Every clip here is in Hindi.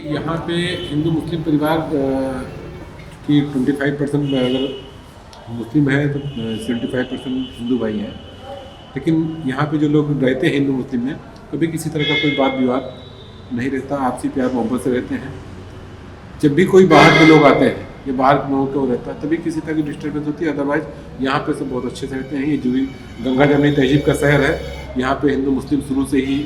यहाँ पे हिंदू मुस्लिम परिवार की 25% अगर मुस्लिम है तो 75% हिंदू भाई हैं। लेकिन यहाँ पे जो लोग रहते हैं हिंदू मुस्लिम में, कभी किसी तरह का कोई वाद विवाद नहीं रहता, आपसी प्यार मोहब्बत से रहते हैं। जब भी कोई बाहर के लोग आते हैं या बाहर के लोगों को रहता है तभी किसी तरह की डिस्टर्बेंस होती है, अदरवाइज यहाँ पे सब बहुत अच्छे से रहते हैं। ये जो गंगा जमनी तहजीब का शहर है, यहाँ पे हिंदू मुस्लिम शुरू से ही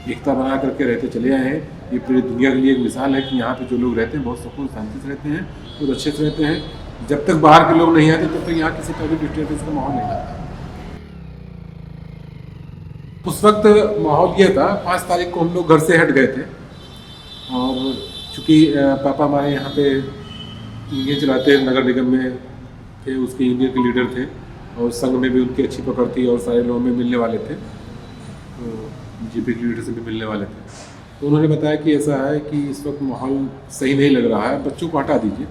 एकता बना करके रहते चले आए हैं। ये पूरी दुनिया के लिए एक मिसाल है कि यहाँ पे जो लोग रहते हैं बहुत सुकून शांति से रहते हैं और अच्छे से रहते हैं। जब तक बाहर के लोग नहीं आते तब तक यहाँ किसी तरह की डिस्टर्बेंस का माहौल नहीं आता। उस वक्त माहौल ये था, 5 तारीख को हम लोग घर से हट गए थे और चूँकि पापा हमारे यहाँ पे ये चलाते हैं, नगर निगम में थे, उसके यूनियन के लीडर थे और संघ में भी उनकी अच्छी पकड़ थी और सारे लोगों में मिलने वाले थे, तो जीपी के लीडर से भी मिलने वाले थे। तो उन्होंने बताया कि ऐसा है कि इस वक्त माहौल सही नहीं लग रहा है, बच्चों को हटा दीजिए।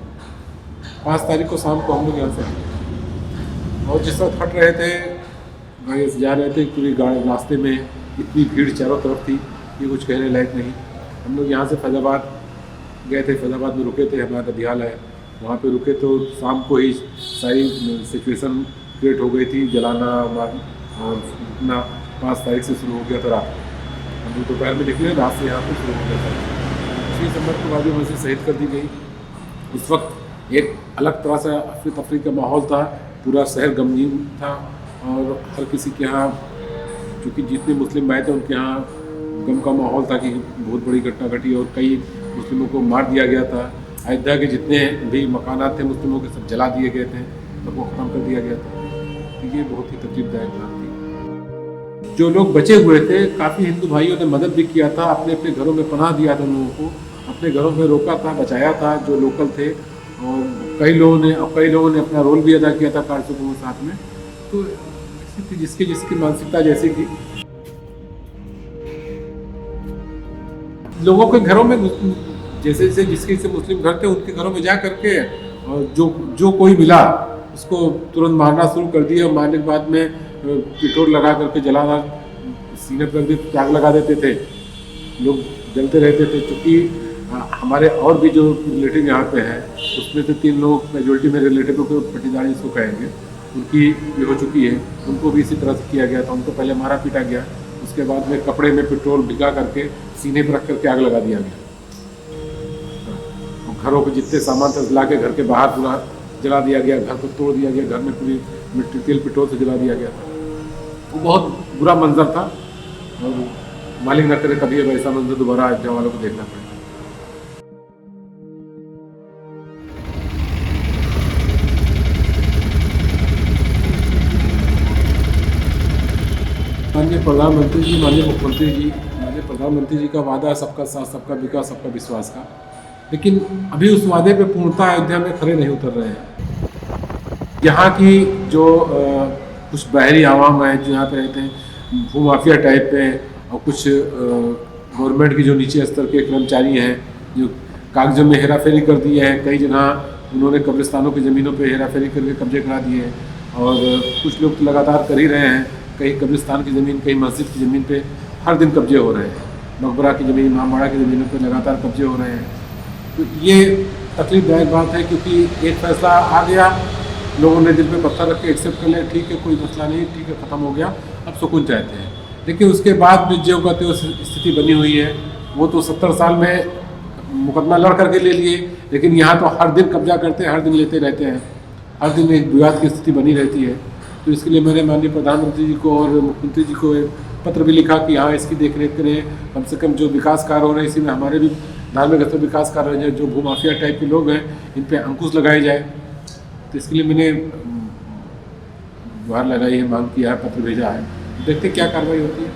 5 तारीख को शाम को हम लोग यहाँ से हटे और जिस वक्त हट रहे थे, गाड़ी से जा रहे थे, पूरी गाड़ी रास्ते में इतनी भीड़ चारों तरफ थी, ये कुछ कहने लायक नहीं। हम लोग यहाँ से फैजाबाद गए थे, फैजाबाद में रुके थे, हमारा ददियाल है, वहाँ पे रुके तो शाम को ही सारी सिचुएशन क्रिएट हो गई थी, जलाना मारना और इतना 5 तारीख से शुरू हो गया था रात को। हम लोग दोपहर में निकले, रात से यहाँ पे शुरू हो गया था। 6 दिसंबर को वादी में से शहीद कर दी गई। उस वक्त एक अलग तरह से अफरी तफरी का माहौल था, पूरा शहर गमगीन था और हर किसी के यहाँ, चूँकि जितने मुस्लिम भाई थे उनके यहाँ गम का माहौल था कि बहुत बड़ी घटना घटी और कई मुस्लिमों को मार दिया गया था। अयोध्या के जितने भी मकानात थे मुस्लिमों के सब जला दिए गए थे, सबको ख़त्म कर दिया गया था। तो ये बहुत ही तकलीफदायक बात थी। जो लोग बचे हुए थे, काफ़ी हिंदू भाइयों ने मदद भी किया था, अपने अपने घरों में पनाह दिया था, लोगों को अपने घरों में रोका था, बचाया था जो लोकल थे, और कई लोगों ने अपना रोल भी अदा किया था कारतूसों के साथ में। तो जिसकी जिसकी मानसिकता जैसी थी, लोगों के घरों में जैसे जैसे जिसके से मुस्लिम घर थे उनके घरों में जा करके और जो कोई मिला उसको तुरंत मारना शुरू कर दिया। मारने के बाद में पेट्रोल लगा करके जलाना, सीने पर भी आग लगा देते थे, लोग जलते रहते थे। क्योंकि हमारे और भी जो रिलेटिव यहाँ पे हैं उसमें से 3 लोग मेजोरिटी में रिलेटिव को पटीदारी इसको कहेंगे, उनकी भी हो चुकी है, उनको भी इसी तरह से किया गया था। उनको पहले मारा पीटा गया, उसके बाद में कपड़े में पेट्रोल भिगा करके सीने पर रख करके आग लगा दिया गया। घरों के जितने सामान थे जला के घर के बाहर पूरा जला दिया गया, घर को तोड़ दिया गया, घर में पूरी मिट्टी तेल पेट्रोल से जला दिया गया था। वो बहुत बुरा मंजर था और मालिक न करे कभी ऐसा मंजर दोबारा अयोध्या वालों को देखना पड़े। माननीय प्रधानमंत्री जी, माननीय मुख्यमंत्री जी, माननीय प्रधानमंत्री जी का वादा है सबका साथ, सबका विकास, सबका विश्वास का, लेकिन अभी उस वादे पे पूर्णतः अयोध्या में खरे नहीं उतर रहे हैं। यहाँ की जो कुछ बाहरी आवाम है जो यहाँ पे रहते हैं, भूमाफिया टाइप पे, और कुछ गवर्नमेंट की जो नीचे स्तर के कर्मचारी हैं जो कागजों में हेराफेरी कर दिए हैं। कई जगह उन्होंने कब्रिस्तानों की ज़मीनों पे हेराफेरी करके कब्जे करा दिए हैं और कुछ लोग तो लगातार कर ही रहे हैं। कहीं कब्रिस्तान की ज़मीन, कहीं मस्जिद की ज़मीन पे हर दिन कब्जे हो रहे हैं, मकबरा की ज़मीन, इमामबाड़ा की ज़मीनों पे लगातार कब्जे हो रहे हैं। तो ये तकलीफदायक बात है क्योंकि एक फैसला आ गया, लोगों ने दिल पे पत्थर रख के एक्सेप्ट कर लिया, ठीक है कोई मसला नहीं, ठीक है ख़त्म हो गया, अब सुकून चाहते हैं। लेकिन उसके बाद भी जो कहते हो स्थिति बनी हुई है, वो तो 70 साल में मुकदमा लड़ करके ले लिए, लेकिन यहाँ तो हर दिन कब्जा करते हैं, हर दिन लेते रहते हैं, हर दिन एक विवाद की स्थिति बनी रहती है। तो इसके लिए मैंने माननीय प्रधानमंत्री जी को और मुख्यमंत्री जी को एक पत्र भी लिखा कि हाँ इसकी देखरेख करें, कम से कम जो विकास कार्य हो रहे हैं इसी में हमारे भी धार्मिक स्थल विकास कार्य है, जो भूमाफिया टाइप के लोग हैं इन पे अंकुश लगाए जाए। तो इसके लिए मैंने गुहार लगाई है, मांग किया है, पत्र भेजा है, देखते क्या कार्रवाई होती है।